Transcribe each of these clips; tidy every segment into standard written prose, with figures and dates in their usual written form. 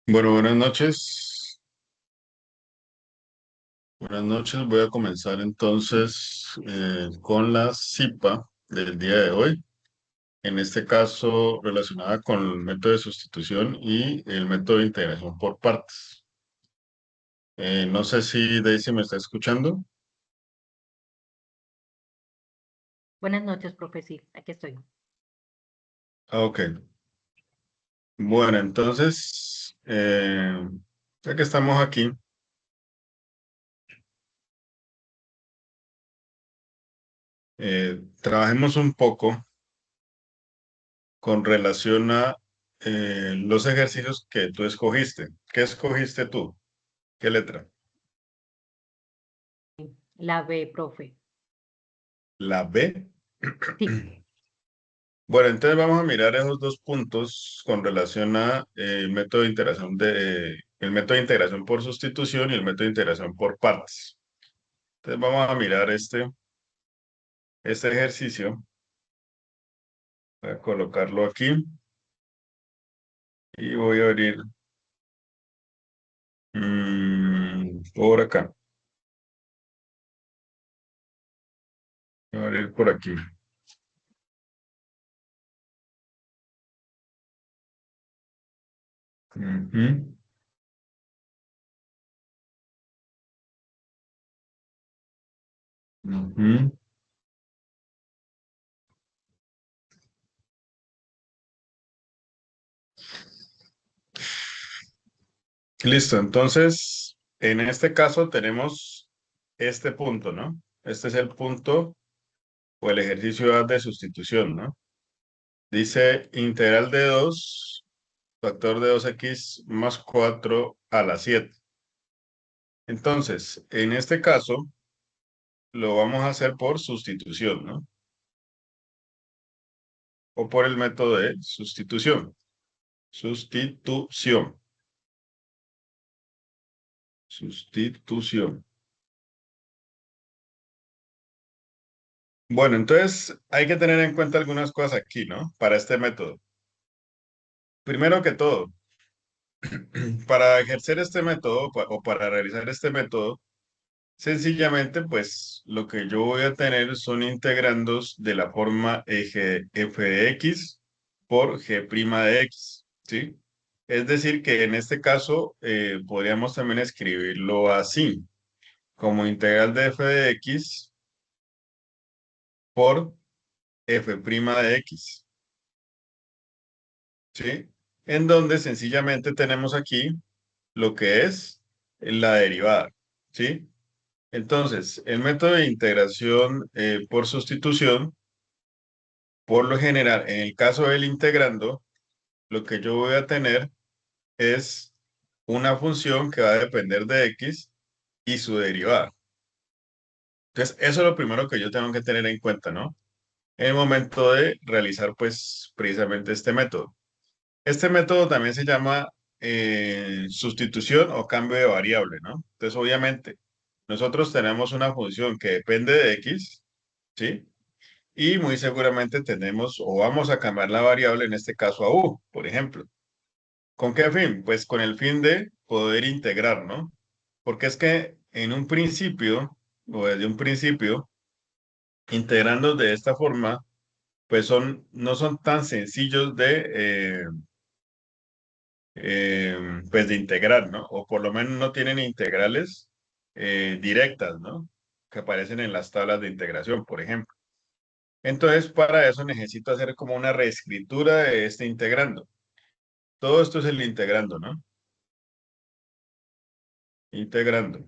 Bueno, buenas noches. Buenas noches. Voy a comenzar entonces con la CIPA del día de hoy. En este caso, relacionada con el método de sustitución y el método de integración por partes. No sé si Daisy me está escuchando. Buenas noches, profe. Sí, aquí estoy. Ok. Bueno, entonces, ya que estamos aquí, trabajemos un poco con relación a los ejercicios que tú escogiste. ¿Qué escogiste tú? ¿Qué letra? La B, profe. La B. Sí, Bueno, entonces vamos a mirar esos dos puntos con relación a el método de integración por sustitución y el método de integración por partes. Entonces vamos a mirar este ejercicio. Voy a colocarlo aquí y voy a abrir por acá. Voy a abrir por aquí. Ujú, ujú. Listo, entonces en este caso tenemos este punto, ¿no? Este es el punto o el ejercicio A de sustitución, ¿no? Dice integral de 2 factor de 2x más 4 a la 7. Entonces, en este caso, lo vamos a hacer por sustitución, ¿no? O por el método de sustitución. Sustitución. Sustitución. Bueno, entonces hay que tener en cuenta algunas cosas aquí, ¿no? Para este método. Primero que todo, para ejercer este método o para realizar este método, sencillamente, pues lo que yo voy a tener son integrandos de la forma eje f de x por g' de x, ¿sí? Es decir, que en este caso podríamos también escribirlo así, como integral de f de x por f' de x, ¿sí? En donde sencillamente tenemos aquí lo que es la derivada, ¿sí? Entonces, el método de integración por sustitución, por lo general, en el caso del integrando, lo que yo voy a tener es una función que va a depender de x y su derivada. Entonces, eso es lo primero que yo tengo que tener en cuenta, ¿no? En el momento de realizar, pues, precisamente este método. Este método también se llama sustitución o cambio de variable, ¿no? Entonces, obviamente, nosotros tenemos una función que depende de x, ¿sí? Y muy seguramente tenemos o vamos a cambiar la variable, en este caso a u, por ejemplo. ¿Con qué fin? Pues con el fin de poder integrar, ¿no? Porque es que en un principio, o desde un principio, integrando de esta forma, pues no son tan sencillos pues de integrar, ¿no? O por lo menos no tienen integrales directas, ¿no? Que aparecen en las tablas de integración, por ejemplo. Entonces, para eso necesito hacer como una reescritura de este integrando. Todo esto es el integrando, ¿no? Integrando.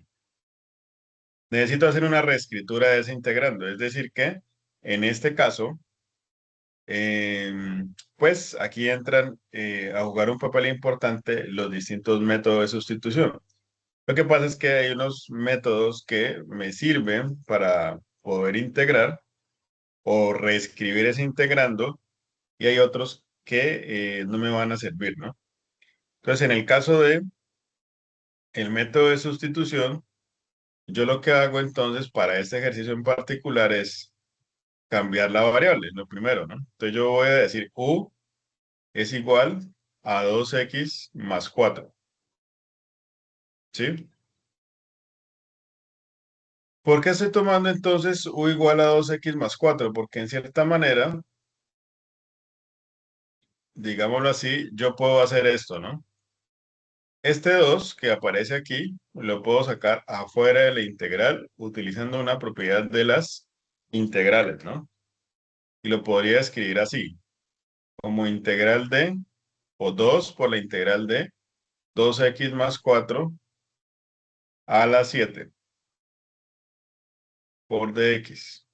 Necesito hacer una reescritura de ese integrando. Es decir que, en este caso, pues aquí entran a jugar un papel importante los distintos métodos de sustitución. Lo que pasa es que hay unos métodos que me sirven para poder integrar o reescribir ese integrando y hay otros que no me van a servir, ¿no? Entonces, en el caso de el método de sustitución, yo lo que hago entonces para este ejercicio en particular es cambiar la variable, lo primero, ¿no? Entonces yo voy a decir u es igual a 2x más 4. ¿sí? ¿Por qué estoy tomando entonces u igual a 2x más 4? Porque en cierta manera, digámoslo así, yo puedo hacer esto, ¿no? Este 2 que aparece aquí lo puedo sacar afuera de la integral utilizando una propiedad de las integrales, ¿no? Y lo podría escribir así, como integral de, o 2 por la integral de 2x más 4 a la 7 por dx.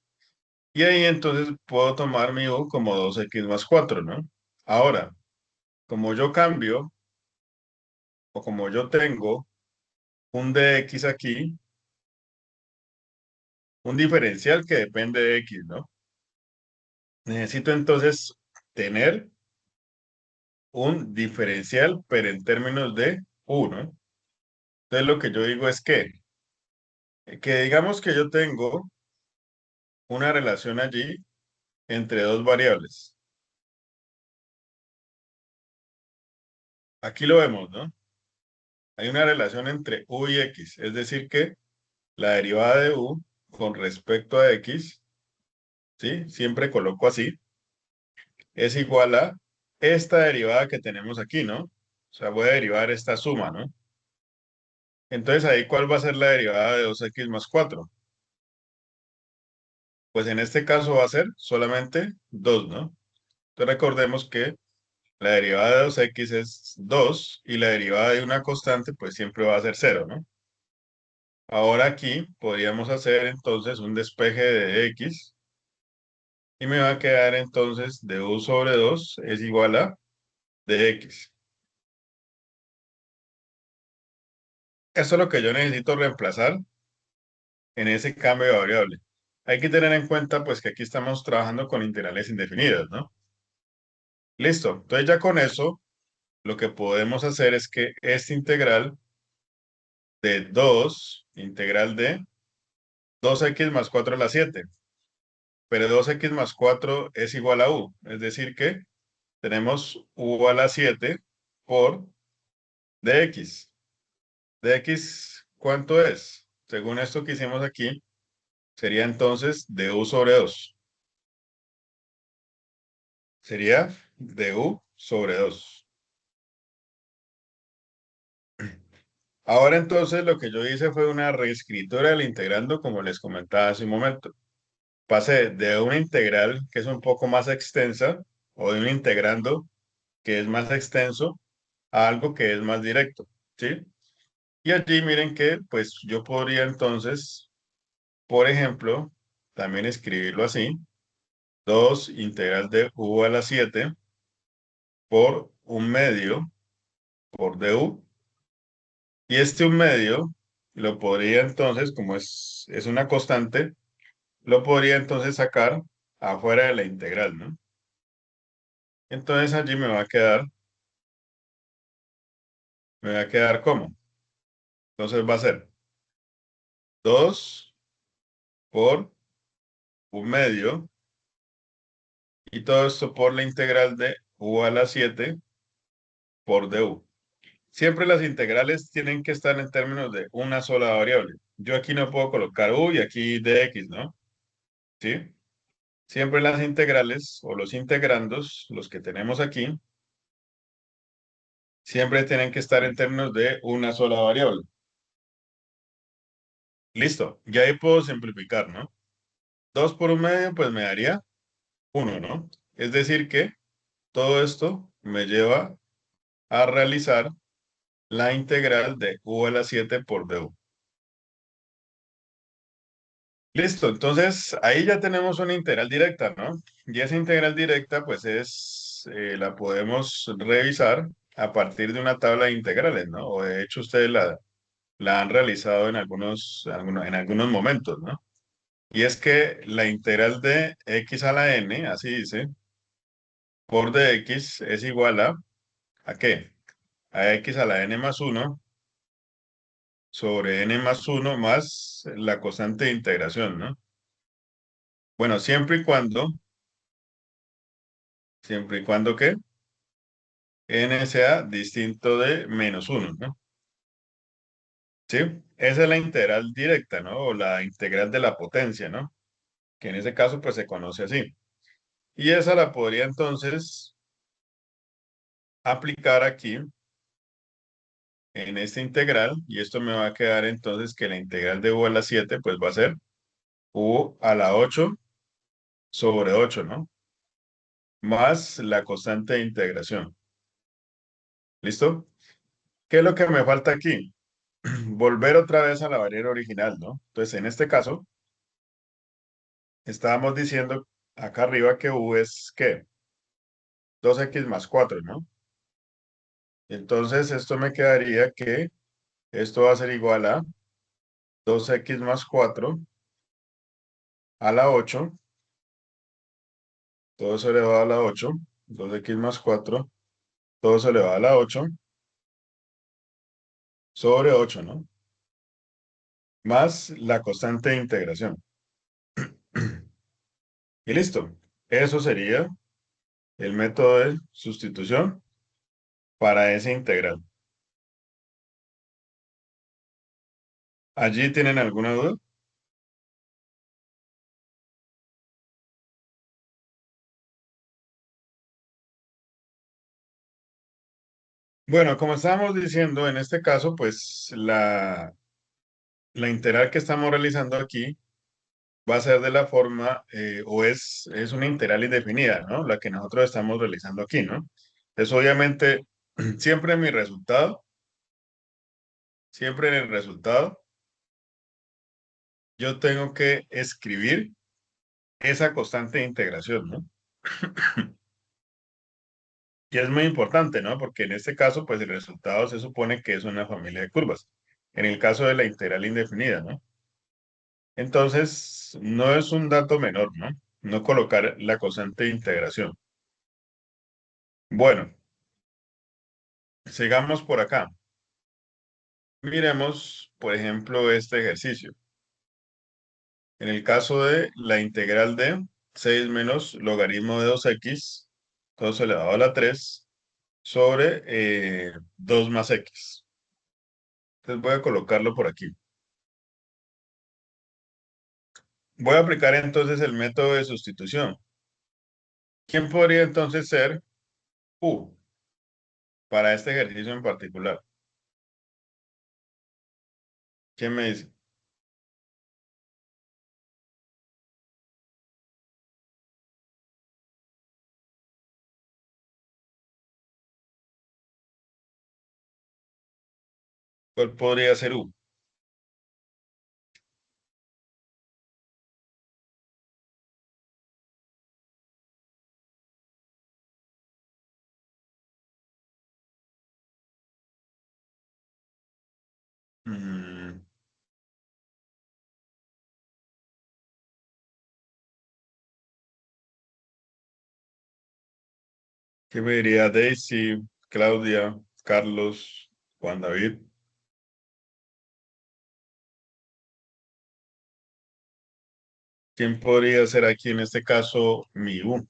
Y ahí entonces puedo tomar mi u como 2x más 4, ¿no? Ahora, como yo cambio o como yo tengo un dx aquí, un diferencial que depende de x, ¿no? Necesito entonces tener un diferencial, pero en términos de u, ¿no? Entonces lo que yo digo es que digamos que yo tengo una relación allí entre dos variables. Aquí lo vemos, ¿no? Hay una relación entre u y x, es decir que la derivada de u con respecto a x, ¿sí? Siempre coloco así, es igual a esta derivada que tenemos aquí, ¿no? O sea, voy a derivar esta suma, ¿no? Entonces ahí, ¿cuál va a ser la derivada de 2x más 4? Pues en este caso va a ser solamente 2, ¿no? Entonces recordemos que la derivada de 2x es 2 y la derivada de una constante pues siempre va a ser 0, ¿no? Ahora aquí podríamos hacer entonces un despeje de x y me va a quedar entonces de u sobre 2 es igual a dx. Esto es lo que yo necesito reemplazar en ese cambio de variable. Hay que tener en cuenta pues que aquí estamos trabajando con integrales indefinidas, ¿no? Listo. Entonces ya con eso lo que podemos hacer es que esta integral de 2 integral de 2x más 4 a la 7, pero 2x más 4 es igual a u, es decir que tenemos u a la 7 por dx. Dx, ¿cuánto es? Según esto que hicimos aquí, sería entonces de u sobre 2. Sería de u sobre 2. Ahora entonces lo que yo hice fue una reescritura del integrando como les comentaba hace un momento. Pasé de una integral que es un poco más extensa o de un integrando que es más extenso a algo que es más directo, ¿sí? Y allí miren que pues yo podría entonces, por ejemplo, también escribirlo así, 2 integral de u a la 7 por un medio por du. Y este un medio lo podría entonces, como es una constante, lo podría entonces sacar afuera de la integral, ¿no? Entonces allí me va a quedar ¿cómo? Entonces va a ser 2 por un medio y todo esto por la integral de u a la 7 por du. Siempre las integrales tienen que estar en términos de una sola variable. Yo aquí no puedo colocar u y aquí dx, ¿no? ¿Sí? Siempre las integrales o los integrandos, los que tenemos aquí, siempre tienen que estar en términos de una sola variable. Listo, ya ahí puedo simplificar, ¿no? 2 por un medio, pues me daría uno, ¿no? Es decir que todo esto me lleva a realizar la integral de u a la 7 por du. Listo, entonces ahí ya tenemos una integral directa, ¿no? Y esa integral directa, pues la podemos revisar a partir de una tabla de integrales, ¿no? O de hecho ustedes la han realizado en algunos momentos, ¿no? Y es que la integral de x a la n, así dice, por dx es igual ¿a qué? A x a la n más uno sobre n más uno más la constante de integración, ¿no? Bueno, siempre y cuando ¿qué? N sea distinto de menos uno, ¿no? ¿Sí? Esa es la integral directa, ¿no? O la integral de la potencia, ¿no? Que en ese caso pues se conoce así. Y esa la podría entonces aplicar aquí en esta integral y esto me va a quedar entonces que la integral de u a la 7 pues va a ser u a la 8 sobre 8, ¿no? Más la constante de integración. ¿Listo? ¿Qué es lo que me falta aquí? Volver otra vez a la variable original, ¿no? Entonces, en este caso, estábamos diciendo acá arriba que u es, ¿qué? 2x más 4, ¿no? Entonces, esto me quedaría que esto va a ser igual a 2x más 4 a la 8, todo eso elevado a la 8, 2x más 4, todo eso elevado a la 8, sobre 8, ¿no? Más la constante de integración. Y listo. Eso sería el método de sustitución para esa integral. ¿Allí tienen alguna duda? Bueno, como estábamos diciendo, en este caso, pues la integral que estamos realizando aquí va a ser de la forma, o es una integral indefinida, ¿no? La que nosotros estamos realizando aquí, ¿no? Es obviamente, siempre mi resultado, siempre en el resultado, yo tengo que escribir esa constante de integración, ¿no? Y es muy importante, ¿no? Porque en este caso, pues el resultado se supone que es una familia de curvas. En el caso de la integral indefinida, ¿no? Entonces, no es un dato menor, ¿no? No colocar la constante de integración. Bueno, sigamos por acá. Miremos, por ejemplo, este ejercicio. En el caso de la integral de 6 menos logaritmo de 2x, todo eso elevado a la 3, sobre 2 más x. Entonces voy a colocarlo por aquí. Voy a aplicar entonces el método de sustitución. ¿Quién podría entonces ser u para este ejercicio en particular? ¿Quién me dice? ¿Cuál podría ser u? Mm, ¿Qué me diría Daisy, Claudia, Carlos, Juan David? ¿Quién podría ser aquí en este caso mi u?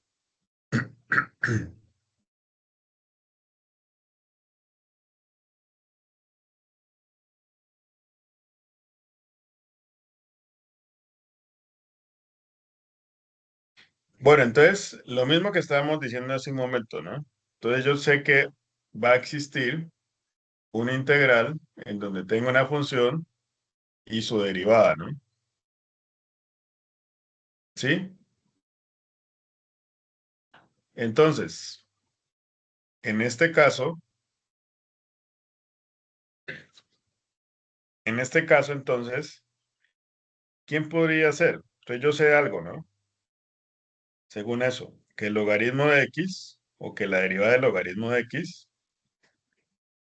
Bueno, entonces, lo mismo que estábamos diciendo hace un momento, ¿no? Entonces yo sé que va a existir una integral en donde tengo una función y su derivada, ¿no? ¿Sí? Entonces, en este caso, entonces, ¿quién podría ser? Entonces yo sé algo, ¿no? Según eso, que el logaritmo de x o que la derivada del logaritmo de x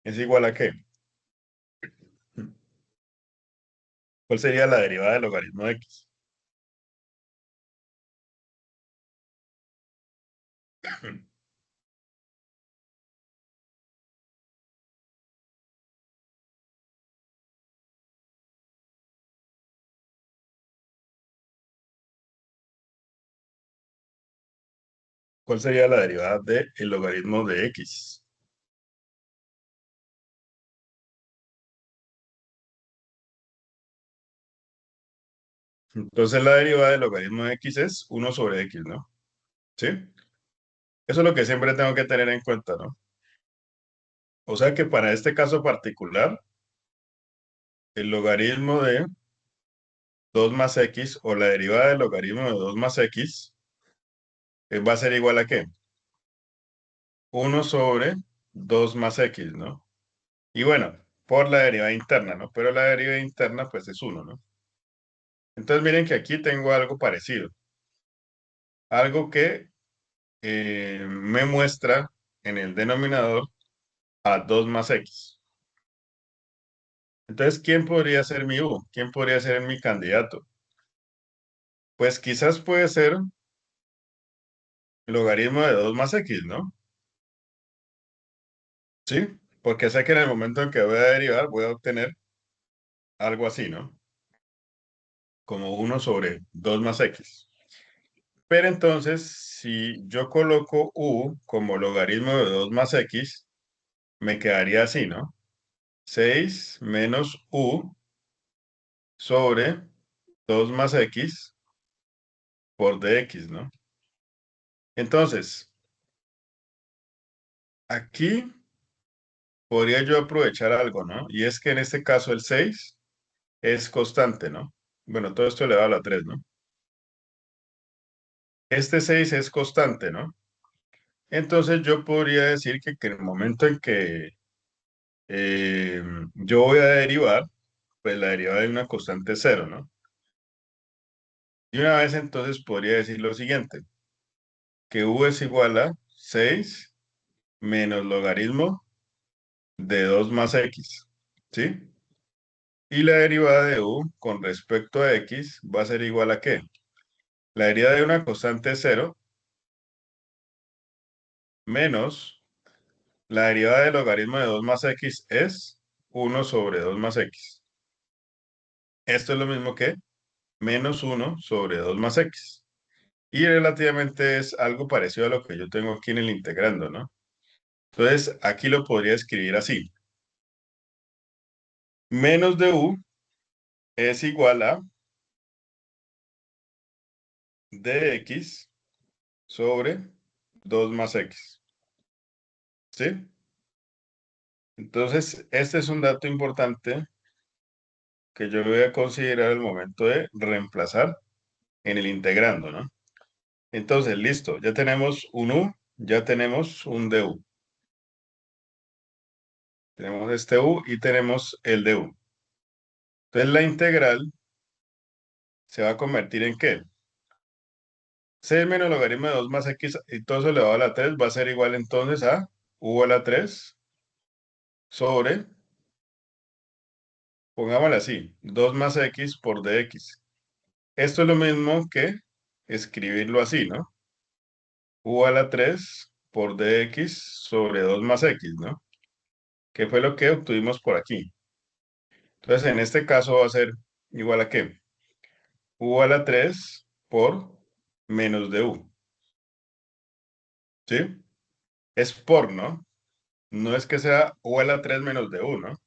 es igual a ¿qué? ¿Cuál sería la derivada del logaritmo de x? ¿Cuál sería la derivada del logaritmo de x? Entonces la derivada del logaritmo de x es 1/x, ¿no? ¿Sí? Eso es lo que siempre tengo que tener en cuenta, ¿no? O sea que para este caso particular, el logaritmo de 2 más x o la derivada del logaritmo de 2 más x va a ser igual a ¿qué? 1/2 más x, ¿no? Y bueno, por la derivada interna, ¿no? Pero la derivada interna pues es 1, ¿no? Entonces miren que aquí tengo algo parecido. Algo que me muestra en el denominador a 2 más x. Entonces, ¿quién podría ser mi u? ¿Quién podría ser mi candidato? Pues quizás puede ser logaritmo de 2 más x, ¿no? Sí, porque sé que en el momento en que voy a derivar voy a obtener algo así, ¿no? Como 1/2 más x. Pero entonces, si yo coloco u como logaritmo de 2 más x, me quedaría así, ¿no? 6 menos u sobre 2 más x por dx, ¿no? Entonces, aquí podría yo aprovechar algo, ¿no? Y es que en este caso el 6 es constante, ¿no? Bueno, todo esto elevado a la 3, ¿no? Este 6 es constante, ¿no? Entonces yo podría decir que en el momento en que eh, yo voy a derivar, pues la derivada de una constante es 0, ¿no? Y una vez entonces podría decir lo siguiente, que u es igual a 6 menos logaritmo de 2 más x, ¿sí? Y la derivada de u con respecto a x va a ser igual a ¿qué? La derivada de una constante es 0 menos la derivada del logaritmo de 2 más x es 1/2 más x. Esto es lo mismo que menos 1/2 más x. Y relativamente es algo parecido a lo que yo tengo aquí en el integrando, ¿no? Entonces, aquí lo podría escribir así. Menos de u es igual a dx sobre 2 más x. ¿Sí? Entonces, este es un dato importante que yo voy a considerar al momento de reemplazar en el integrando, ¿no? Entonces, listo, ya tenemos un u, ya tenemos un du. Tenemos este u y tenemos el du. Entonces, la integral se va a convertir en ¿qué? 6 menos logaritmo de 2 más x y todo eso elevado a la 3 va a ser igual entonces a u a la 3 sobre, pongámoslo así, 2 más x por dx. Esto es lo mismo que escribirlo así, ¿no? U a la 3 por dx sobre 2 más x, ¿no? Que fue lo que obtuvimos por aquí. Entonces, en este caso va a ser igual a ¿qué? U a la 3 por menos de u, ¿sí? Es por, ¿no? No es que sea u a la 3 menos de u, ¿no?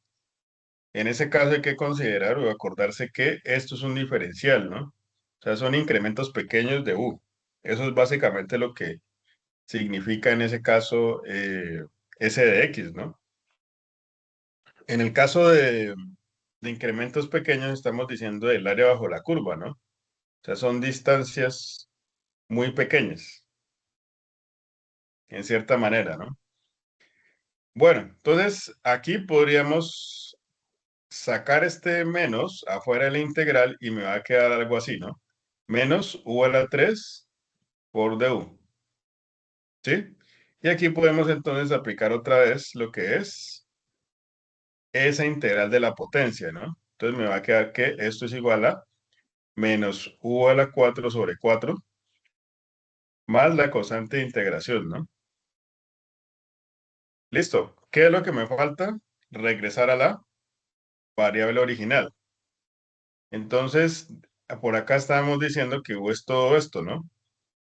En ese caso hay que considerar o acordarse que esto es un diferencial, ¿no? O sea, son incrementos pequeños de u. Eso es básicamente lo que significa en ese caso s de x, ¿no? En el caso de incrementos pequeños estamos diciendo el área bajo la curva, ¿no? O sea, son distancias muy pequeñas, en cierta manera, ¿no? Bueno, entonces aquí podríamos sacar este menos afuera de la integral y me va a quedar algo así, ¿no? Menos u a la 3 por du, ¿sí? Y aquí podemos entonces aplicar otra vez lo que es esa integral de la potencia, ¿no? Entonces me va a quedar que esto es igual a menos u a la 4 sobre 4 más la constante de integración, ¿no? Listo. ¿Qué es lo que me falta? Regresar a la variable original. Entonces, por acá estábamos diciendo que u es todo esto, ¿no?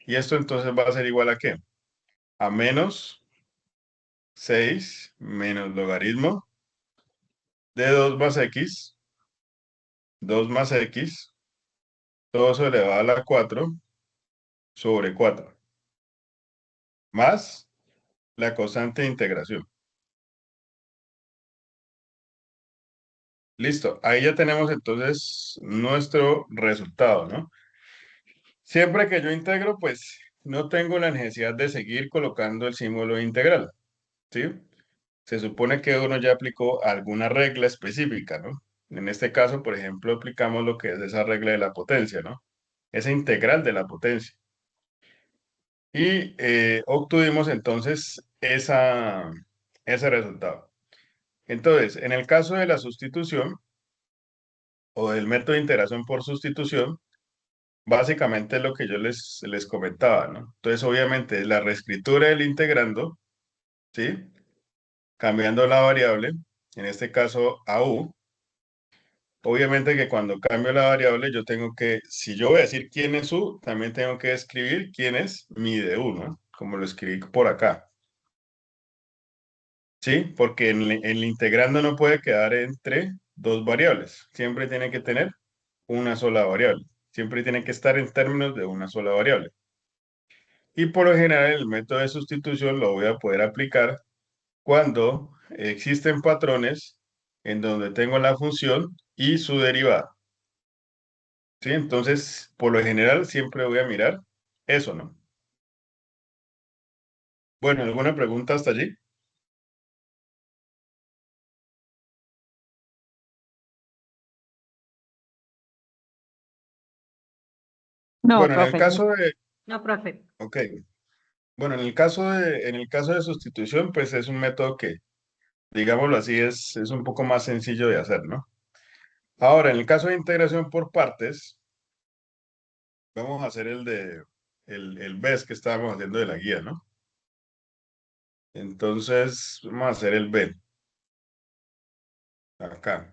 Y esto entonces va a ser igual a ¿qué? A menos 6 menos logaritmo de 2 más x todo eso elevado a la 4 sobre 4 más la constante de integración. Listo, ahí ya tenemos entonces nuestro resultado, ¿no? Siempre que yo integro, pues no tengo la necesidad de seguir colocando el símbolo integral, ¿sí? Se supone que uno ya aplicó alguna regla específica, ¿no? En este caso, por ejemplo, aplicamos lo que es esa regla de la potencia, ¿no? Esa integral de la potencia. Y obtuvimos entonces ese resultado. Entonces, en el caso de la sustitución o del método de integración por sustitución, básicamente es lo que yo les comentaba, ¿no? Entonces, obviamente, la reescritura del integrando, ¿sí? Cambiando la variable, en este caso a u. Obviamente que cuando cambio la variable, yo tengo que, si yo voy a decir quién es u, también tengo que escribir quién es mi de u, ¿no? Como lo escribí por acá, ¿sí? Porque el integrando no puede quedar entre dos variables, siempre tiene que tener una sola variable, siempre tiene que estar en términos de una sola variable. Y por lo general el método de sustitución lo voy a poder aplicar cuando existen patrones en donde tengo la función y su derivada. ¿Sí? Entonces, por lo general siempre voy a mirar eso, ¿no? Bueno, ¿alguna pregunta hasta allí? No, Bueno, en el profe. caso de, No, profe. ok, bueno, en el caso de sustitución, pues es un método que, digámoslo así, es un poco más sencillo de hacer, ¿no? Ahora, en el caso de integración por partes, vamos a hacer el BES que estábamos haciendo de la guía, ¿no? Entonces, vamos a hacer el B, acá.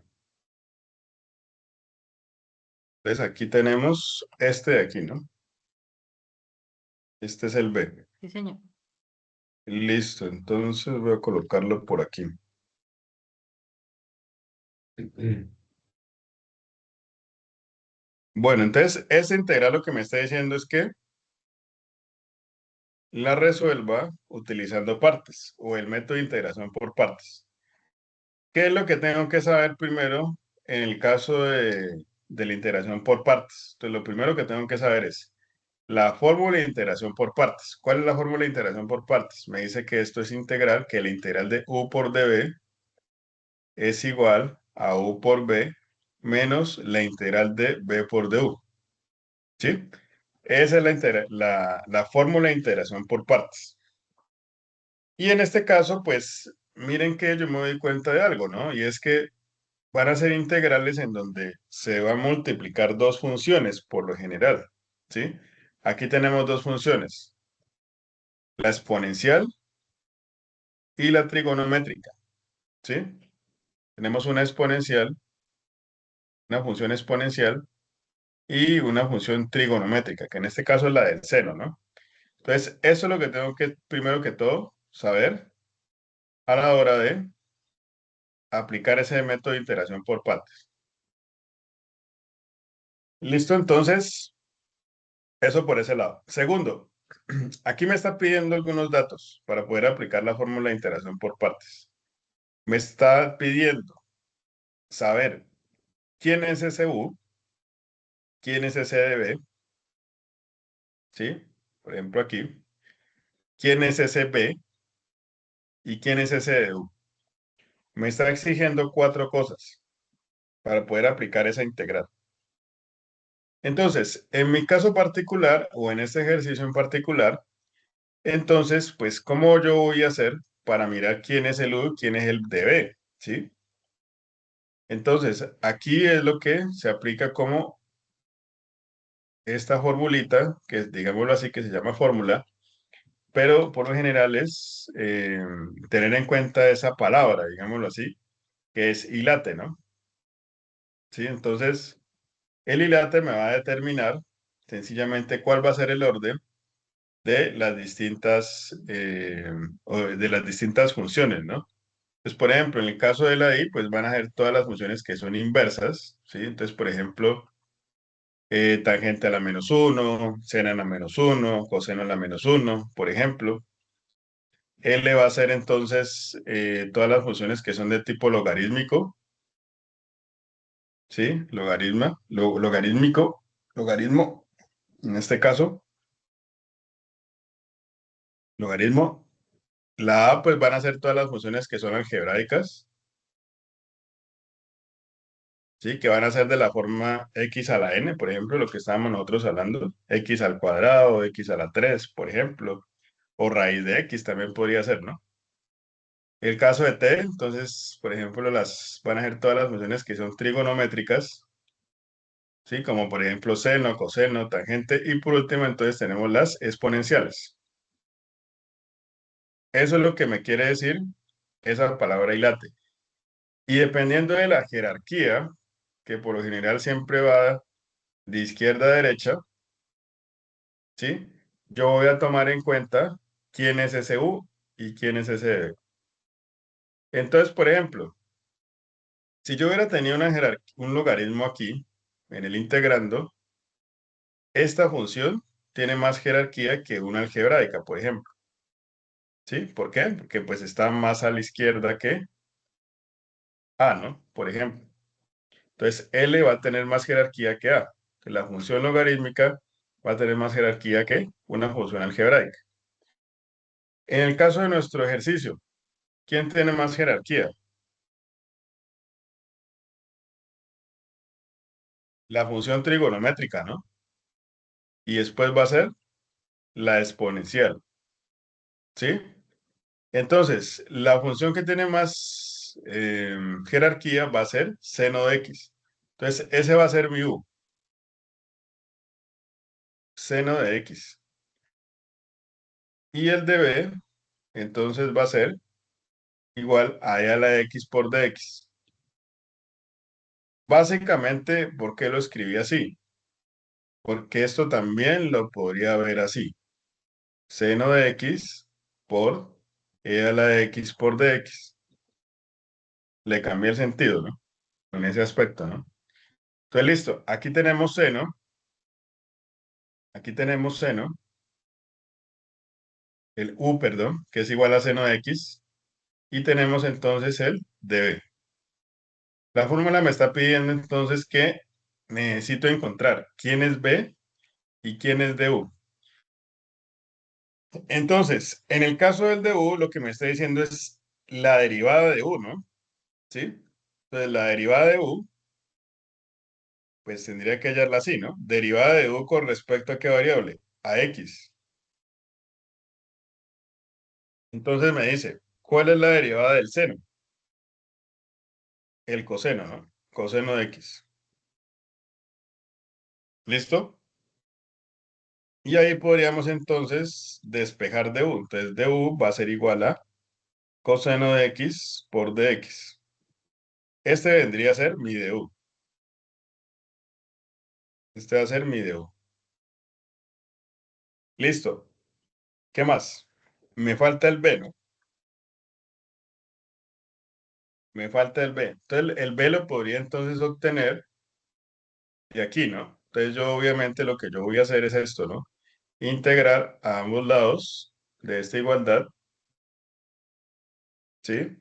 Entonces, aquí tenemos este de aquí, ¿no? Este es el B. Sí, señor. Listo, entonces voy a colocarlo por aquí. Bueno, entonces, esta integral lo que me está diciendo es que la resuelva utilizando partes o el método de integración por partes. ¿Qué es lo que tengo que saber primero en el caso de la integración por partes? Entonces, lo primero que tengo que saber es la fórmula de integración por partes. ¿Cuál es la fórmula de integración por partes? Me dice que esto es integral, que la integral de u por db es igual a u por b menos la integral de b por du. ¿Sí? Esa es la fórmula de integración por partes. Y en este caso, pues, miren que yo me doy cuenta de algo, ¿no? Y es que van a ser integrales en donde se va a multiplicar dos funciones por lo general, ¿sí? Aquí tenemos dos funciones, la exponencial y la trigonométrica, ¿sí? Tenemos una exponencial, una función exponencial y una función trigonométrica, que en este caso es la del seno, ¿no? Entonces, eso es lo que tengo que, primero que todo, saber a la hora de aplicar ese método de integración por partes. Listo, entonces, eso por ese lado. Segundo, aquí me está pidiendo algunos datos para poder aplicar la fórmula de integración por partes. Me está pidiendo saber quién es ese u, quién es ese db, ¿sí? Por ejemplo, aquí, quién es ese b y quién es ese du. Me está exigiendo cuatro cosas para poder aplicar esa integral. Entonces, en mi caso particular o en este ejercicio en particular, entonces, pues, ¿cómo yo voy a hacer para mirar quién es el U, quién es el DB? ¿Sí? Entonces, aquí es lo que se aplica como esta formulita, que digámoslo así, que se llama fórmula, pero por lo general es tener en cuenta esa palabra, digámoslo así, que es hilate, ¿no? ¿Sí? Entonces, el hilate me va a determinar sencillamente cuál va a ser el orden de las de las distintas funciones, ¿no? Pues, por ejemplo, en el caso de la i, pues van a ser todas las funciones que son inversas, ¿sí? Entonces, por ejemplo, tangente a la -1, seno a la -1, coseno a la -1, por ejemplo. L va a ser entonces todas las funciones que son de tipo logarítmico, ¿sí? Logarítmico, logaritmo, en este caso, logaritmo. La A, pues van a ser todas las funciones que son algebraicas, ¿sí? Que van a ser de la forma x a la n, por ejemplo, lo que estábamos nosotros hablando, x al cuadrado, x a la 3, por ejemplo, o raíz de x también podría ser, ¿no? El caso de t, entonces, por ejemplo, van a ser todas las funciones que son trigonométricas, ¿sí? Como por ejemplo seno, coseno, tangente, y por último, entonces tenemos las exponenciales. Eso es lo que me quiere decir esa palabra hilate. Y dependiendo de la jerarquía, que por lo general siempre va de izquierda a derecha, ¿sí? Yo voy a tomar en cuenta quién es ese u y quién es ese v. Entonces, por ejemplo, si yo hubiera tenido un logaritmo aquí, en el integrando, esta función tiene más jerarquía que una algebraica, por ejemplo. ¿Sí? ¿Por qué? Porque pues está más a la izquierda que A, ¿no? Por ejemplo. Entonces, L va a tener más jerarquía que A. La función logarítmica va a tener más jerarquía que una función algebraica. En el caso de nuestro ejercicio, ¿quién tiene más jerarquía? La función trigonométrica, ¿no? Y después va a ser la exponencial, ¿sí? Entonces, la función que tiene más jerarquía va a ser seno de x. Entonces, ese va a ser mi u, seno de x. Y el de b, entonces va a ser igual a e a la x por dx. Básicamente, ¿por qué lo escribí así? Porque esto también lo podría ver así. Seno de x por e a la x por dx. Le cambié el sentido, ¿no? En ese aspecto, ¿no? Entonces, listo. Aquí tenemos seno, el u, perdón, que es igual a seno de x, y tenemos entonces el db. La fórmula me está pidiendo entonces que necesito encontrar quién es b y quién es du. Entonces, en el caso del du, lo que me está diciendo es la derivada de u, ¿no? ¿Sí? Entonces, la derivada de u, pues tendría que hallarla así, ¿no? Derivada de u con respecto a qué variable? A x. Entonces me dice, ¿cuál es la derivada del seno? El coseno, ¿no? Coseno de x. ¿Listo? Y ahí podríamos entonces despejar du. Entonces du va a ser igual a coseno de x por dx. Este vendría a ser mi du. Este va a ser mi du. Listo. ¿Qué más? Me falta el b, ¿no? Me falta el b. Entonces el b lo podría entonces obtener de aquí, ¿no? Entonces yo obviamente lo que yo voy a hacer es esto, ¿no? Integrar a ambos lados de esta igualdad, ¿sí?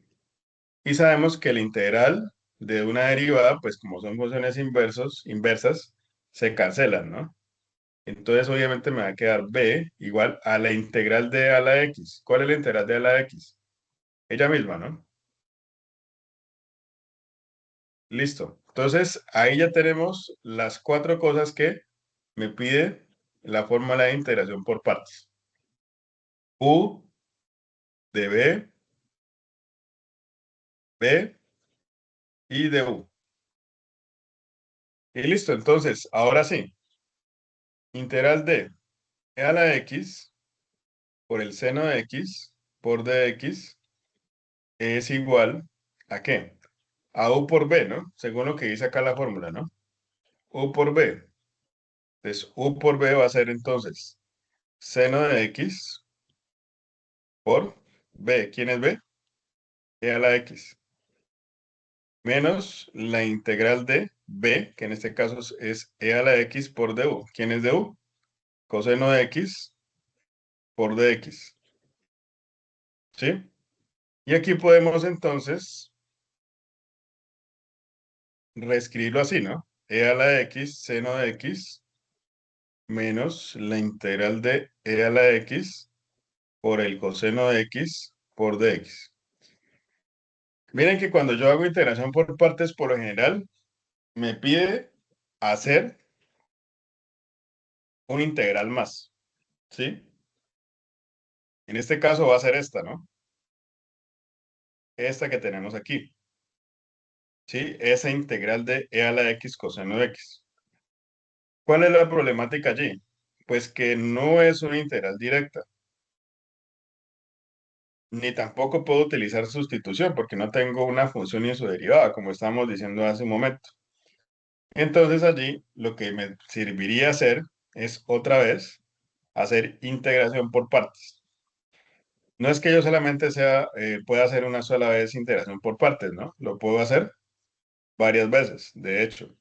Y sabemos que el integral de una derivada, pues como son funciones inversas, se cancelan, ¿no? Entonces obviamente me va a quedar b igual a la integral de a la x. ¿Cuál es la integral de a la x? Ella misma, ¿no? Listo. Entonces ahí ya tenemos las cuatro cosas que me pide la fórmula de integración por partes. U de b y de u. Y listo. Entonces, ahora sí, integral de e a la x por el seno de x por dx es igual ¿a qué? A u por b, ¿no? Según lo que dice acá la fórmula, ¿no? U por b. Entonces, u por b va a ser entonces seno de x por b. ¿Quién es b? E a la x. Menos la integral de b, que en este caso es e a la x por du. ¿Quién es du? Coseno de x por dx. ¿Sí? Y aquí podemos entonces reescribirlo así, ¿no? E a la x seno de x menos la integral de e a la x por el coseno de x por dx. Miren que cuando yo hago integración por partes, por lo general, me pide hacer un integral más, ¿sí? En este caso va a ser esta, ¿no? Esta que tenemos aquí, ¿sí? Esa integral de e a la x coseno de x. ¿Cuál es la problemática allí? Pues que no es una integral directa, ni tampoco puedo utilizar sustitución porque no tengo una función y su derivada, como estábamos diciendo hace un momento. Entonces allí lo que me serviría hacer es otra vez hacer integración por partes. No es que yo solamente pueda hacer una sola vez integración por partes, ¿no? Lo puedo hacer varias veces, de hecho.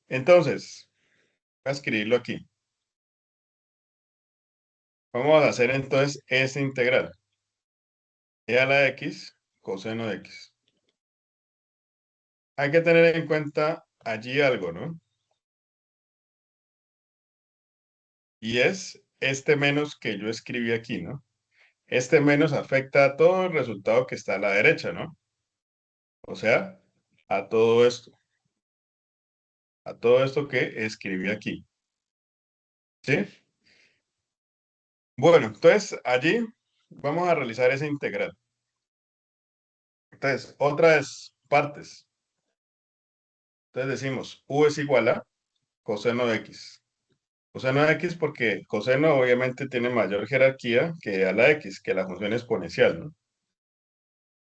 Entonces, voy a escribirlo aquí. Vamos a hacer entonces esta integral. E a la x coseno de x. Hay que tener en cuenta allí algo, ¿no? Y es este menos que yo escribí aquí, ¿no? Este menos afecta a todo el resultado que está a la derecha, ¿no? O sea, a todo esto. A todo esto que escribí aquí. ¿Sí? Bueno, entonces allí vamos a realizar esa integral. Entonces, otra vez, partes. Entonces decimos, u es igual a coseno de x. Coseno de x porque coseno obviamente tiene mayor jerarquía que a la x, que la función exponencial, ¿no?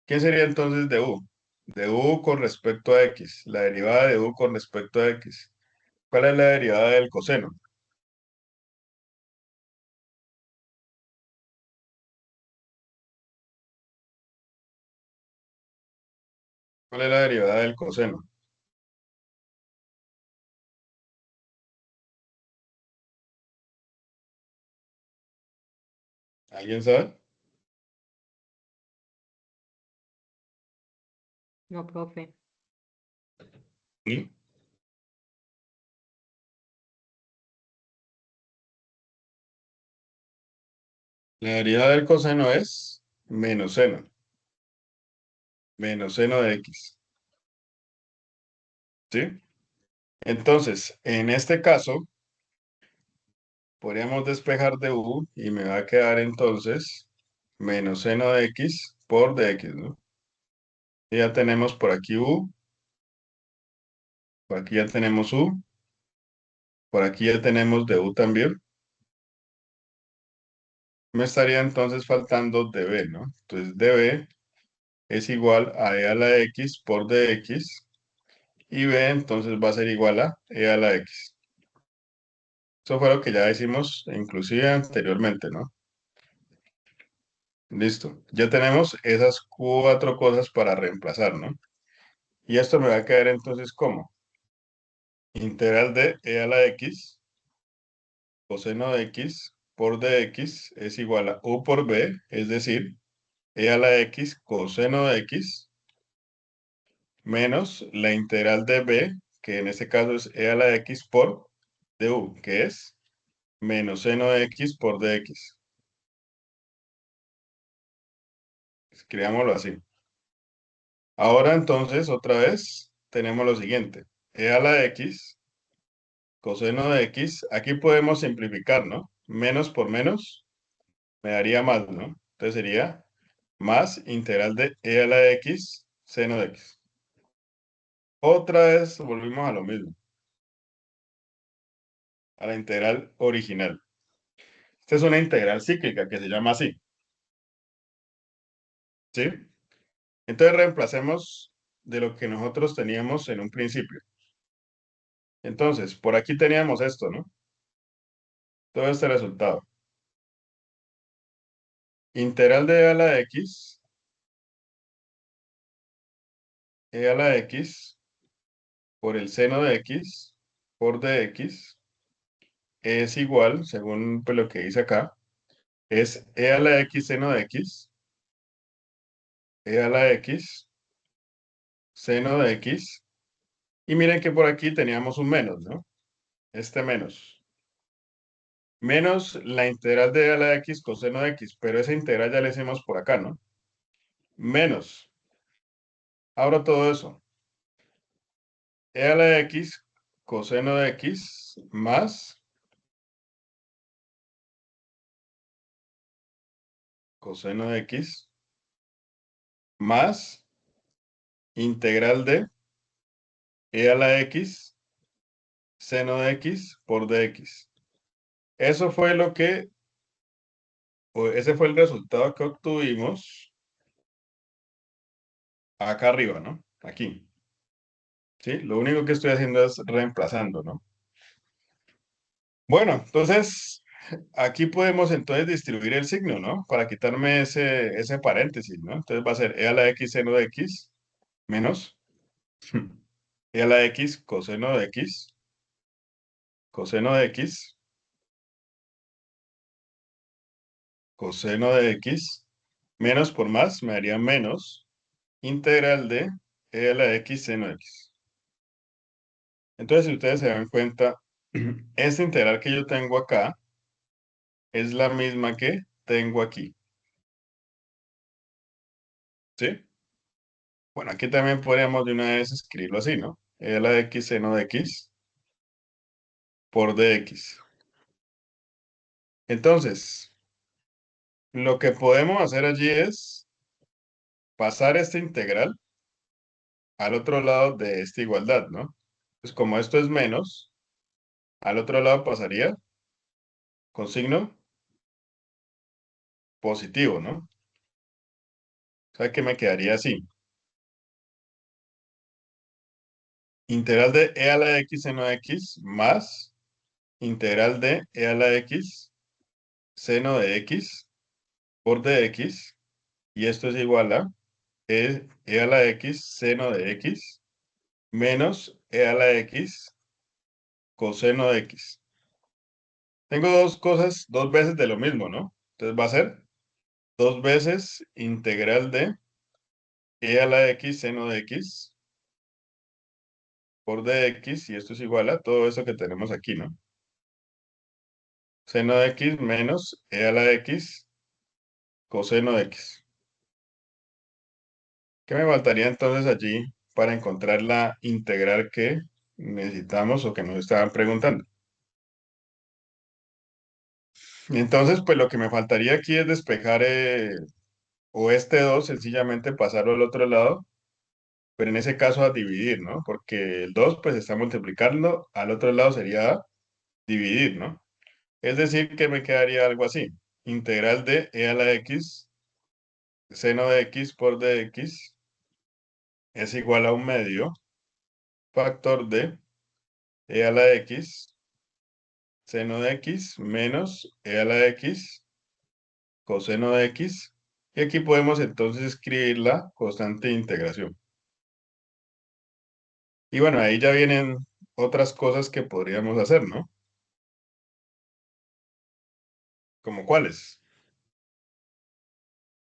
¿Quién sería entonces de u? De u con respecto a x. La derivada de u con respecto a x. ¿Cuál es la derivada del coseno? ¿Cuál es la derivada del coseno? ¿Alguien sabe? No, profe. ¿Sí? La derivada del coseno es menos seno de x. ¿Sí? Entonces, en este caso, podríamos despejar de u y me va a quedar entonces menos seno de x por dx, ¿no? Y ya tenemos por aquí u, por aquí ya tenemos u, por aquí ya tenemos du también. Me estaría entonces faltando db, ¿no? Entonces db es igual a e a la x por dx y b entonces va a ser igual a e a la x. Eso fue lo que ya hicimos inclusive anteriormente, ¿no? Listo. Ya tenemos esas cuatro cosas para reemplazar, ¿no? Y esto me va a quedar entonces como integral de e a la x coseno de x por dx es igual a u por b, es decir, e a la x coseno de x menos la integral de b, que en este caso es e a la x por du, que es menos seno de x por dx. Escribámoslo así. Ahora entonces, otra vez, tenemos lo siguiente. E a la x coseno de x, aquí podemos simplificar, ¿no? Menos por menos me daría más, ¿no? Entonces sería más integral de e a la x seno de x. Otra vez volvimos a lo mismo, a la integral original. Esta es una integral cíclica que se llama así, ¿sí? Entonces reemplacemos de lo que nosotros teníamos en un principio. Entonces, por aquí teníamos esto, ¿no? Todo este resultado. Integral de e a la x por el seno de x por dx es igual, según pues, lo que dice acá, es e a la x seno de x, e a la x seno de x, y miren que por aquí teníamos un menos, ¿no? Este menos. Menos la integral de e a la x coseno de x, pero esa integral ya la hicimos por acá, ¿no? Menos. Ahora todo eso. E a la x coseno de x más coseno de x más integral de e a la x seno de x por dx. Eso fue lo que, o ese fue el resultado que obtuvimos acá arriba, ¿no? Aquí. ¿Sí? Lo único que estoy haciendo es reemplazando, ¿no? Bueno, entonces aquí podemos entonces distribuir el signo, ¿no? Para quitarme ese paréntesis, ¿no? Entonces va a ser e a la x seno de x menos e a la x coseno de x, coseno de x, coseno de x, menos por más, me daría menos integral de e a la x seno de x. Entonces, si ustedes se dan cuenta, esta integral que yo tengo acá es la misma que tengo aquí, ¿sí? Bueno, aquí también podríamos de una vez escribirlo así, ¿no? E a la x seno de x por dx. Entonces, lo que podemos hacer allí es pasar esta integral al otro lado de esta igualdad, ¿no? Pues como esto es menos, al otro lado pasaría con signo positivo, ¿no? O sea que me quedaría así. Integral de e a la x seno de x más integral de e a la x seno de x por dx. Y esto es igual a e a la x seno de x menos e a la x coseno de x. Tengo dos cosas, dos veces de lo mismo, ¿no? Entonces va a ser dos veces integral de e a la x seno de x por dx, y esto es igual a todo eso que tenemos aquí, ¿no? Seno de x menos e a la x coseno de x. ¿Qué me faltaría entonces allí para encontrar la integral que necesitamos o que nos estaban preguntando? Entonces, pues lo que me faltaría aquí es despejar o este 2 sencillamente pasarlo al otro lado, pero en ese caso a dividir, ¿no? Porque el 2 pues está multiplicando, al otro lado sería dividir, ¿no? Es decir, que me quedaría algo así. Integral de e a la x seno de x por dx es igual a un medio factor de e a la x seno de x menos e a la x coseno de x. Y aquí podemos entonces escribir la constante de integración. Y bueno, ahí ya vienen otras cosas que podríamos hacer, ¿no? ¿Como cuáles?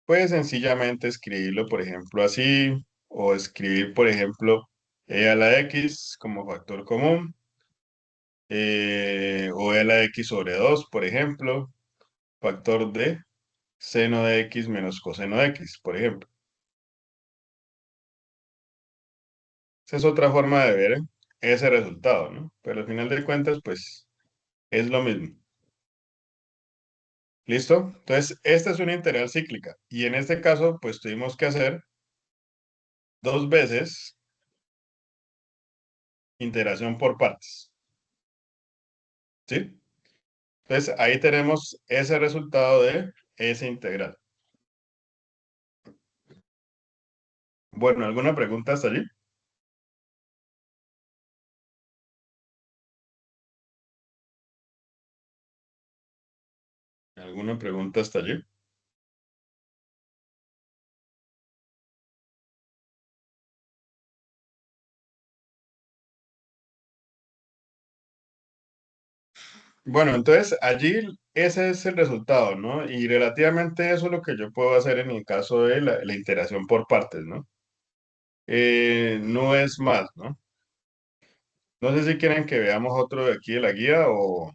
Pues sencillamente escribirlo, por ejemplo, así, o escribir, por ejemplo, e a la x como factor común, o e a la x sobre 2, por ejemplo, factor de seno de x menos coseno de x, por ejemplo. Esa es otra forma de ver ese resultado, ¿no? Pero al final de cuentas, pues es lo mismo. ¿Listo? Entonces, esta es una integral cíclica y en este caso, pues tuvimos que hacer dos veces integración por partes. ¿Sí? Entonces, ahí tenemos ese resultado de esa integral. Bueno, ¿alguna pregunta hasta allí? ¿Alguna pregunta hasta allí? Bueno, entonces allí ese es el resultado, ¿no? Y relativamente eso es lo que yo puedo hacer en el caso de la iteración por partes, ¿no? No es más, ¿no? No sé si quieren que veamos otro de aquí de la guía o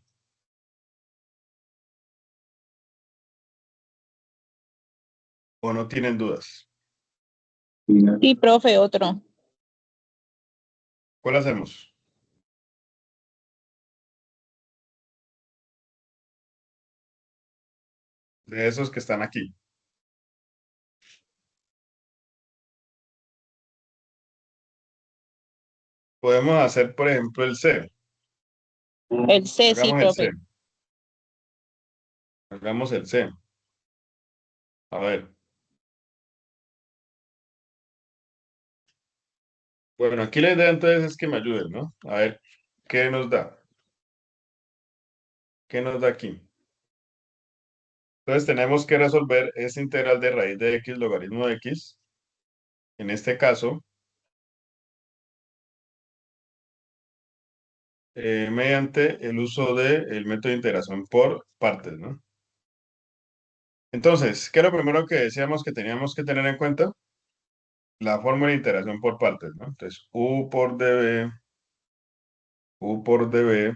no tienen dudas. Sí, profe, otro. ¿Cuál hacemos? De esos que están aquí. Podemos hacer, por ejemplo, el C. El C, sí, Hagamos el C. profe. Hagamos el C. A ver. Bueno, aquí la idea entonces es que me ayuden, ¿no? A ver, ¿qué nos da? ¿Qué nos da aquí? Entonces tenemos que resolver esta integral de raíz de x logaritmo de x. En este caso, mediante el uso del método de integración por partes, ¿no? Entonces, ¿qué es lo primero que decíamos que teníamos que tener en cuenta? La fórmula de integración por partes, ¿no? Entonces, u por db, u por db,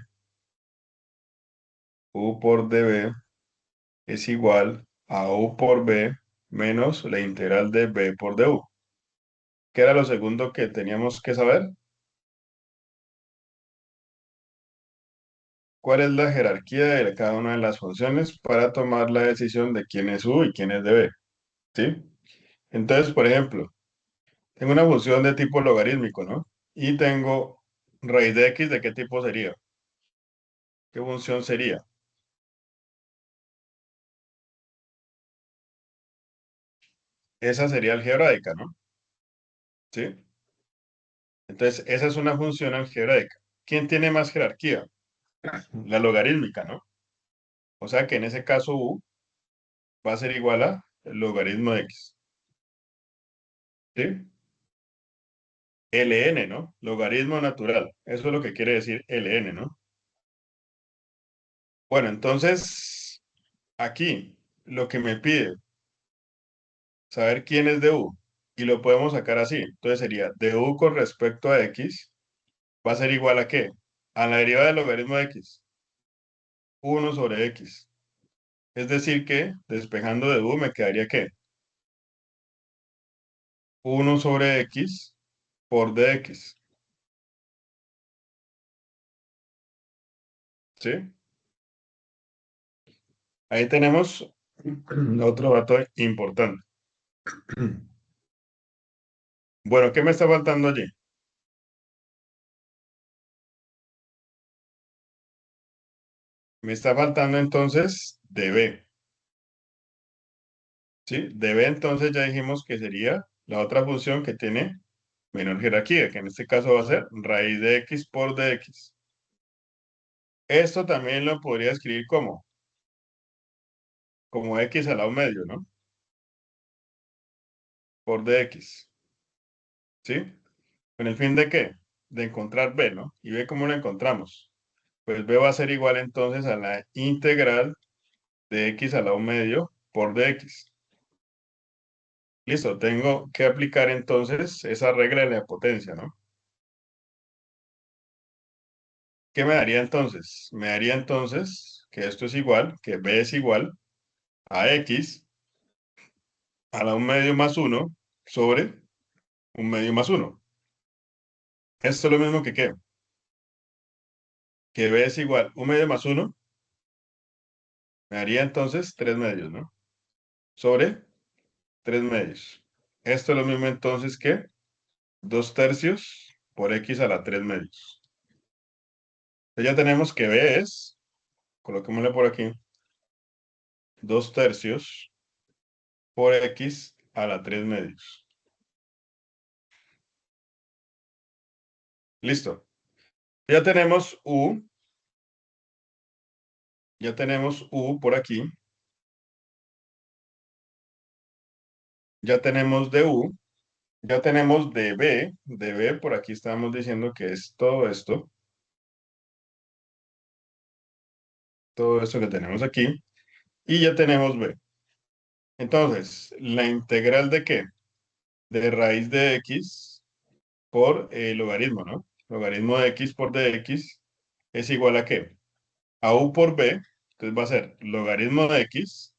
u por db es igual a u por b menos la integral de b por du. ¿Qué era lo segundo que teníamos que saber? ¿Cuál es la jerarquía de cada una de las funciones para tomar la decisión de quién es u y quién es db? ¿Sí? Entonces, por ejemplo, tengo una función de tipo logarítmico, ¿no? Y tengo raíz de x, ¿de qué tipo sería? ¿Qué función sería? Esa sería algebraica, ¿no? ¿Sí? Entonces, esa es una función algebraica. ¿Quién tiene más jerarquía? La logarítmica, ¿no? O sea que en ese caso u va a ser igual a el logaritmo de x. ¿Sí? ln, ¿no? Logaritmo natural. Eso es lo que quiere decir ln, ¿no? Bueno, entonces, aquí lo que me pide saber quién es de u y lo podemos sacar así. Entonces sería de u con respecto a x va a ser igual a ¿qué? A la derivada del logaritmo de x. 1/x. Es decir que, despejando de u, me quedaría ¿qué? 1/x por dx. ¿Sí? Ahí tenemos otro dato importante. Bueno, ¿qué me está faltando allí? Me está faltando entonces db. ¿Sí? Db entonces ya dijimos que sería la otra función que tiene menor jerarquía, que en este caso va a ser raíz de x por dx. Esto también lo podría escribir como x al lado medio, ¿no? Por dx. ¿Sí? ¿Con el fin de qué? De encontrar b, ¿no? ¿Y b cómo lo encontramos? Pues b va a ser igual entonces a la integral de x al lado medio por dx. Listo, tengo que aplicar entonces esa regla de la potencia, ¿no? ¿Qué me daría entonces? Me daría entonces que esto es igual, que b es igual a x a la 1 medio más uno sobre 1 medio más uno. Esto es lo mismo que ¿qué? Que b es igual 1 medio más uno me daría entonces 3 medios, ¿no? Sobre 3 medios. Esto es lo mismo entonces que 2/3 por x a la 3 medios. Entonces ya tenemos que b es, coloquémosle por aquí, 2/3 por x a la 3 medios. Listo. Ya tenemos u por aquí, ya tenemos du, ya tenemos db por aquí estábamos diciendo que es todo esto, todo esto que tenemos aquí, y ya tenemos b. Entonces, ¿la integral de qué? De raíz de x por logaritmo, ¿no? Logaritmo de x por dx es igual a qué? A u por b, entonces va a ser logaritmo de x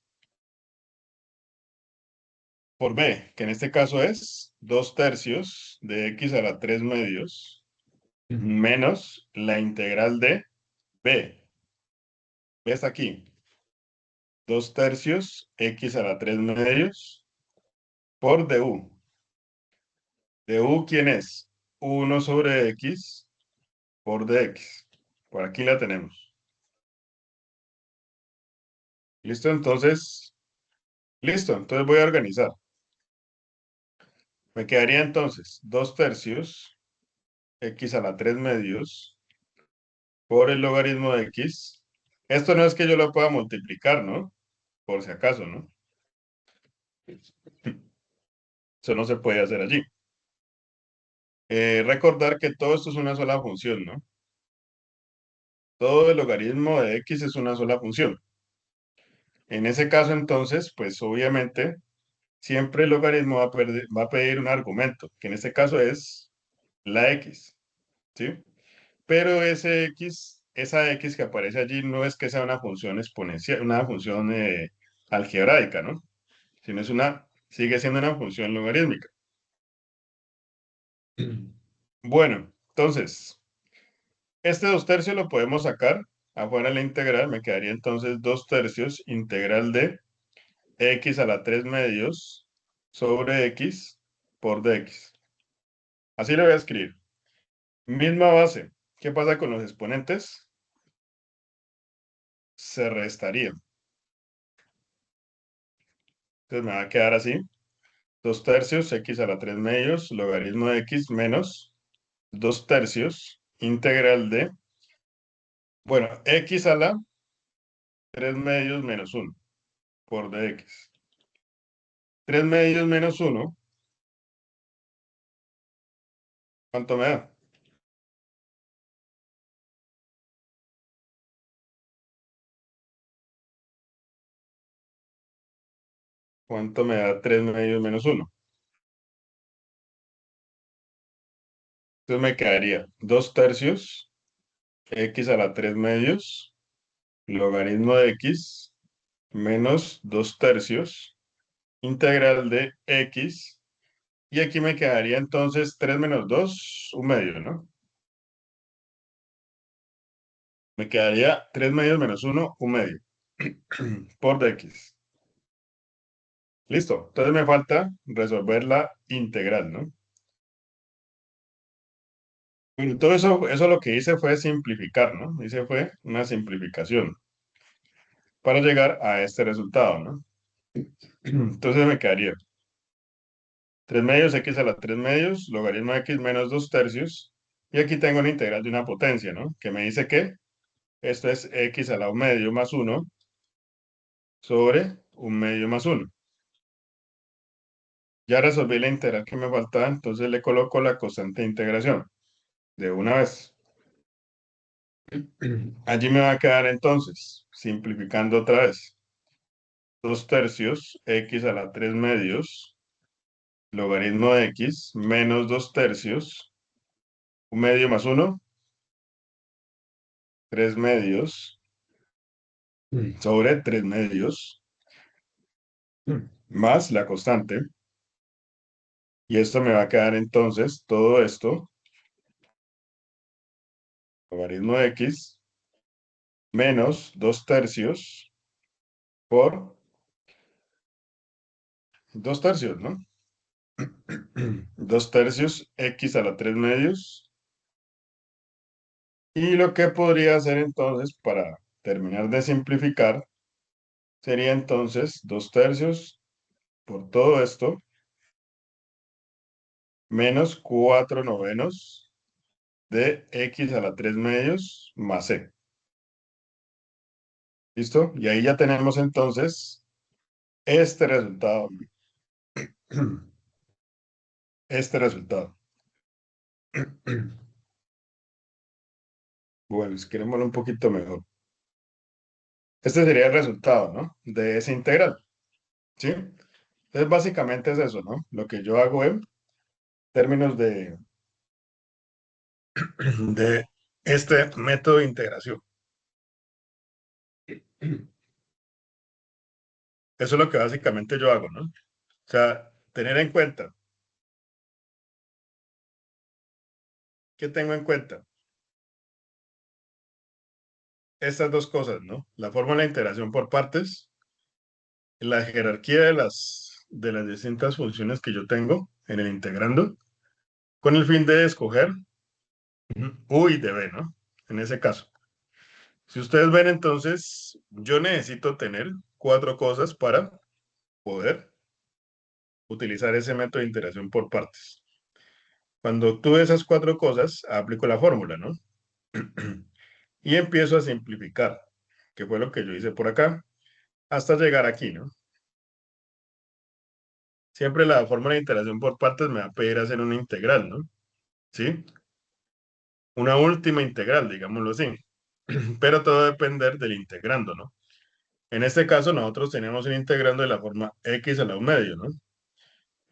por b, que en este caso es 2/3 de x a la 3 medios, menos la integral de b. B está aquí. 2/3 x a la 3 medios por du. Du, ¿quién es? 1/x por dx. Por aquí la tenemos. ¿Listo? Entonces voy a organizar. Me quedaría entonces 2/3 x a la 3 medios por el logaritmo de x. Esto no es que yo lo pueda multiplicar, ¿no? Por si acaso, ¿no? Eso no se puede hacer allí. Recordar que todo esto es una sola función, ¿no? Todo el logaritmo de x es una sola función. En ese caso, entonces, pues obviamente, siempre el logaritmo va a pedir un argumento, que en este caso es la x, ¿sí? Pero ese x, esa x que aparece allí no es que sea una función exponencial, una función algebraica, ¿no? Sino sigue siendo una función logarítmica. Bueno, entonces, este 2/3 lo podemos sacar afuera de la integral, me quedaría entonces 2/3 integral de x a la 3 medios sobre x por dx. Así lo voy a escribir. Misma base. ¿Qué pasa con los exponentes? Se restarían. Entonces me va a quedar así. 2/3 x a la 3 medios logaritmo de x menos 2/3 integral de, bueno, x a la 3 medios menos 1 por dx. 3 medios menos 1, ¿cuánto me da? ¿Cuánto me da 3 medios menos 1? Entonces me quedaría 2/3 x a la 3 medios logaritmo de x menos 2/3 integral de x. Y aquí me quedaría entonces 3 menos 2 un medio, ¿no? Me quedaría 3 medios menos 1 un medio, por dx. Listo. Entonces me falta resolver la integral, ¿no? Bueno, todo eso lo que hice fue simplificar, ¿no? Hice fue una simplificación para llegar a este resultado, ¿no? Entonces me quedaría 3 medios x a la 3 medios, logaritmo de x menos 2/3. Y aquí tengo la integral de una potencia, ¿no? Que me dice que esto es x a la 1 medio más 1 sobre 1 medio más 1. Ya resolví la integral que me faltaba, entonces le coloco la constante de integración de una vez. Allí me va a quedar entonces, simplificando otra vez, 2/3 x a la 3 medios, logaritmo de x menos 2/3, 1 medio más 1, 3 medios sobre 3 medios más la constante. Y esto me va a quedar entonces todo esto, logaritmo de x menos 2/3 por 2/3, ¿no? 2/3 x a la 3 medios. Y lo que podría hacer entonces para terminar de simplificar sería entonces 2/3 por todo esto menos 4/9 de x a la 3 medios más c. ¿Listo? Y ahí ya tenemos entonces este resultado. Este resultado. Bueno, escribámoslo un poquito mejor. Este sería el resultado, ¿no? De ese integral, ¿sí? Entonces, básicamente es eso, ¿no? Lo que yo hago en términos de este método de integración. Eso es lo que básicamente yo hago, ¿no? O sea, tener en cuenta, ¿qué tengo en cuenta? Estas dos cosas, ¿no? La fórmula de integración por partes, la jerarquía de las distintas funciones que yo tengo en el integrando, con el fin de escoger U y de B, ¿no? En ese caso. Si ustedes ven, entonces, yo necesito tener cuatro cosas para poder utilizar ese método de integración por partes. Cuando obtuve esas cuatro cosas, aplico la fórmula, ¿no? Y empiezo a simplificar, que fue lo que yo hice por acá, hasta llegar aquí, ¿no? Siempre la fórmula de integración por partes me va a pedir hacer una integral, ¿no? ¿Sí? Una última integral, digámoslo así. Pero todo va a depender del integrando, ¿no? En este caso, nosotros tenemos un integrando de la forma x a la 1 medio, ¿no?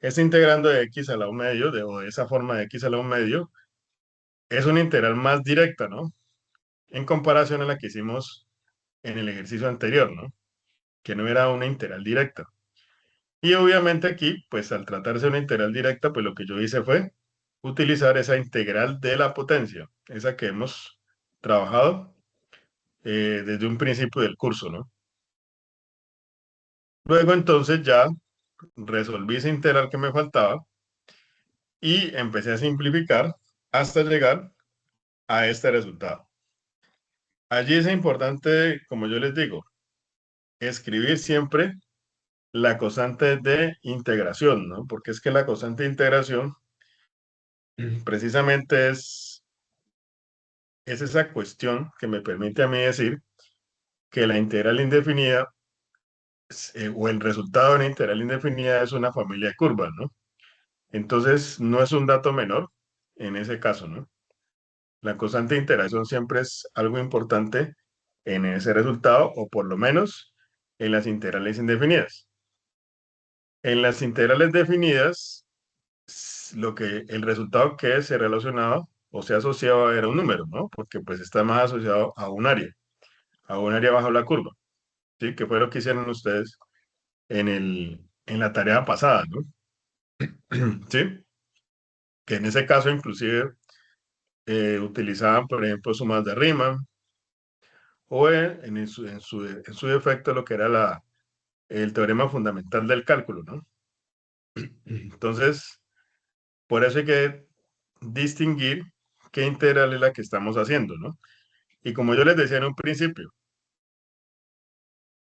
Este integrando de x a la 1 medio, o de esa forma de x a la 1 medio, es una integral más directa, ¿no? En comparación a la que hicimos en el ejercicio anterior, ¿no? Que no era una integral directa. Y obviamente aquí, pues al tratarse de una integral directa, pues lo que yo hice fue utilizar esa integral de la potencia, esa que hemos trabajado desde un principio del curso, ¿no? Luego entonces ya resolví esa integral que me faltaba y empecé a simplificar hasta llegar a este resultado. Allí es importante, como yo les digo, escribir siempre la constante de integración, ¿no? Porque es que la constante de integración precisamente es esa cuestión que me permite a mí decir que la integral indefinida o el resultado de una integral indefinida es una familia de curvas, ¿no? Entonces, no es un dato menor en ese caso, ¿no? La constante de integración siempre es algo importante en ese resultado, o por lo menos en las integrales indefinidas. En las integrales definidas, el resultado que se relacionaba o se asociaba era un número, ¿no? Porque pues está más asociado a un área bajo la curva, ¿sí? Que fue lo que hicieron ustedes en la tarea pasada, ¿no? ¿Sí? Que en ese caso inclusive utilizaban, por ejemplo, sumas de Riemann o en su defecto lo que era el teorema fundamental del cálculo, ¿no? Entonces, por eso hay que distinguir qué integral es la que estamos haciendo, ¿no? Y como yo les decía en un principio,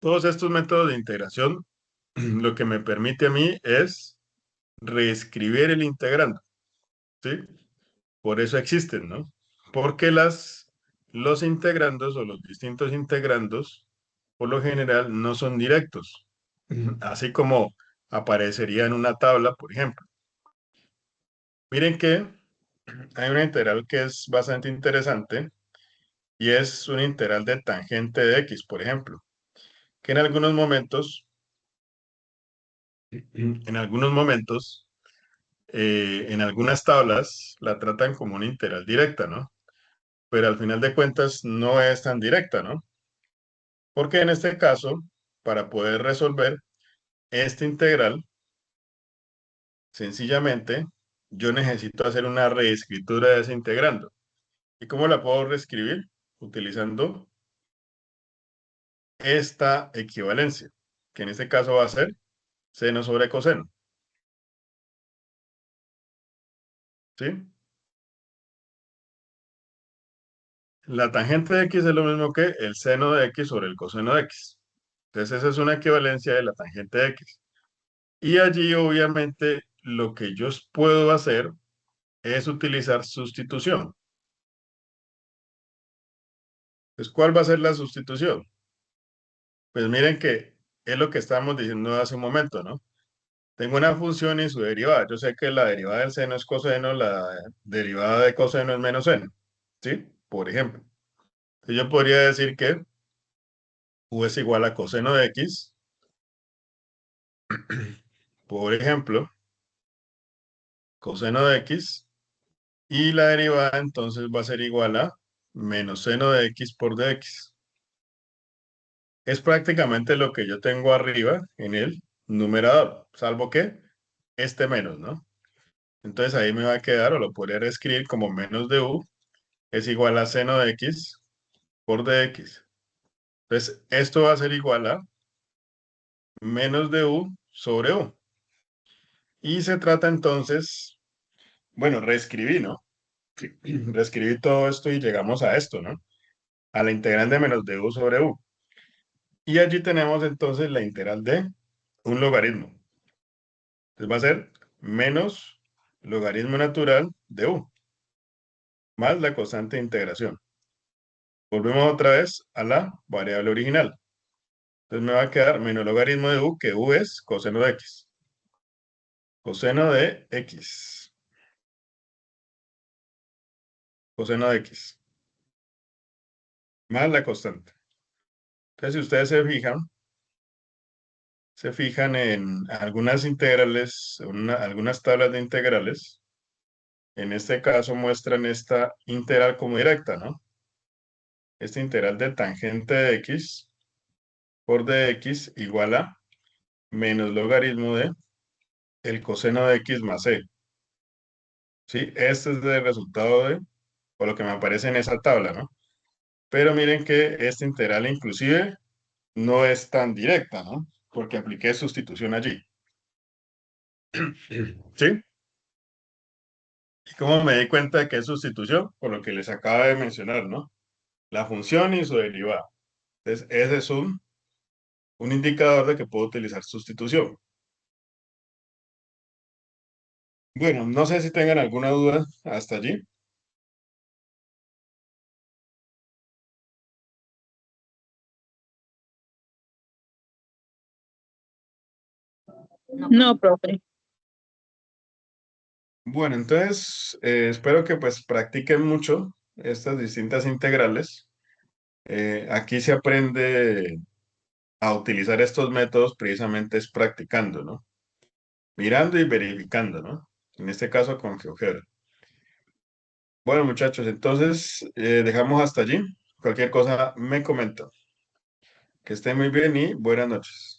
todos estos métodos de integración lo que me permite a mí es reescribir el integrando, ¿sí? Por eso existen, ¿no? Porque los integrandos o los distintos integrandos, por lo general, no son directos, así como aparecería en una tabla, por ejemplo. Miren que hay una integral que es bastante interesante y es una integral de tangente de x, por ejemplo, que en algunos momentos, en algunas tablas la tratan como una integral directa, ¿no? Pero al final de cuentas no es tan directa, ¿no? Porque en este caso, para poder resolver esta integral, sencillamente yo necesito hacer una reescritura de ese integrando. ¿Y cómo la puedo reescribir? Utilizando esta equivalencia, que en este caso va a ser seno sobre coseno, ¿sí? La tangente de x es lo mismo que el seno de x sobre el coseno de x. Entonces esa es una equivalencia de la tangente de x. Y allí obviamente lo que yo puedo hacer es utilizar sustitución. Pues, ¿cuál va a ser la sustitución? Pues miren que es lo que estábamos diciendo hace un momento, ¿no? Tengo una función y su derivada. Yo sé que la derivada del seno es coseno, la derivada de coseno es menos seno, ¿sí? Por ejemplo. Entonces yo podría decir que U es igual a coseno de X. Por ejemplo, coseno de X. Y la derivada entonces va a ser igual a menos seno de X por dx. Es prácticamente lo que yo tengo arriba en el numerador, salvo que este menos, ¿no? Entonces ahí me va a quedar, o lo podría escribir como menos de u es igual a seno de X por dx. Entonces esto va a ser igual a menos de u sobre u. Y se trata entonces, bueno, reescribí, ¿no? Reescribí todo esto y llegamos a esto, ¿no? A la integral de menos de u sobre u. Y allí tenemos entonces la integral de un logaritmo. Entonces va a ser menos logaritmo natural de u, más la constante de integración. Volvemos otra vez a la variable original. Entonces me va a quedar menos logaritmo de u, que u es coseno de x. Coseno de x. Coseno de x. Más la constante. Entonces si ustedes se fijan en algunas integrales, algunas tablas de integrales, en este caso muestran esta integral como directa, ¿no? Esta integral de tangente de x por dx igual a menos logaritmo de el coseno de x más c. ¿Sí? Este es el resultado de, o lo que me aparece en esa tabla, ¿no? Pero miren que esta integral inclusive no es tan directa, ¿no? Porque apliqué sustitución allí. ¿Sí? ¿Y cómo me di cuenta de que es sustitución? Por lo que les acabo de mencionar, ¿no? La función y su derivada. Entonces, ese es un indicador de que puedo utilizar sustitución. Bueno, no sé si tengan alguna duda hasta allí. No, profe. Bueno, entonces espero que pues practiquen mucho estas distintas integrales. Aquí se aprende a utilizar estos métodos precisamente es practicando, ¿no? Mirando y verificando, ¿no? En este caso con GeoGebra. Bueno, muchachos, entonces dejamos hasta allí. Cualquier cosa me comenta. Que estén muy bien y buenas noches.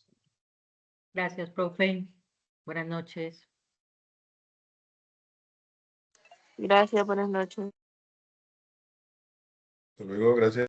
Gracias, profe. Buenas noches. Gracias, buenas noches. Hasta luego, gracias.